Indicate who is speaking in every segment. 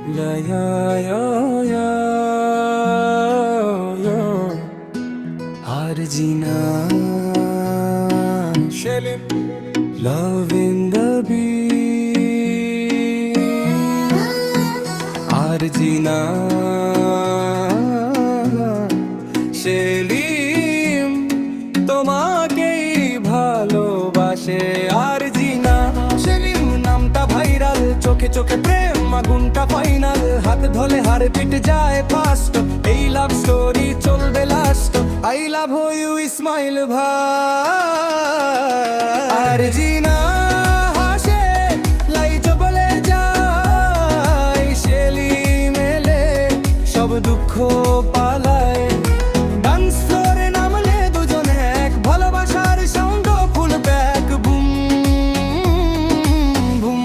Speaker 1: La ya ya ya ya Arjina Shelim Love in the beat Arjina Shelim তোমাকেই ভালোবাসে আরজিনা সেলিম নামটা viral চোখে চোখে প্রেম আগুনটা ফাইনাল হাত ধলে হার পিট যায় ফাস্ট এই লাভ স্টোরি চলবে last I love you Ismail ভাই আরজিনা হাসে লাইট বলে যায় সেলিম এলে সব দুঃখ পালায় ডান্স ফ্লোরে নামলে দুজনে এক ভালোবাসার সঙ্গ full back boom boom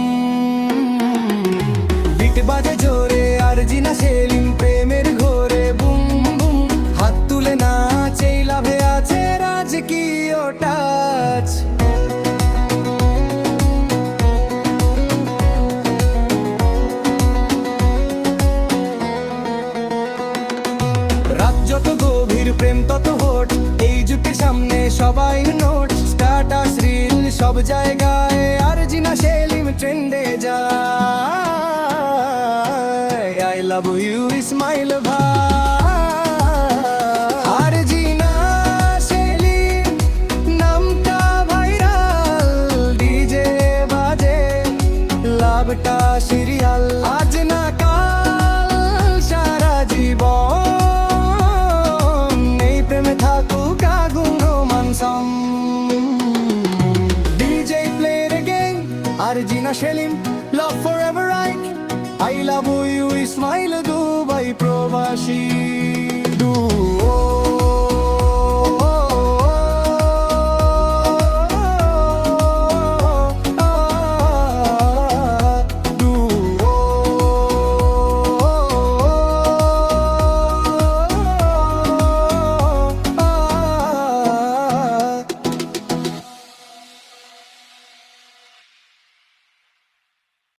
Speaker 1: beat বাজে জোরে আরজিনা সেলিম প্রেমের ঘোরে বুম বুম হাত তুলে নাচে এই লাভে আছে রাজকীয় টাচ রাত যত গভীর প্রেম তত হট এই জুটির সামনে সবাই নোট স্ট্যাটাস রিল সব জায়গায় আরজিনা সেলিম ট্রেন্ডে যায় আই লাভ ইউ ইসমাইল ভাই আরজিনা সেলিম নামটা ভাইরাল ডিজে বাজে লাভটা সিরিয়াল আজ না কাল সারা জীবন এই প্রেমে থাকুক আগুন রোমান্সম DJ play it again Arjina Shelim love forever right I love you Ismail Dubai Provashi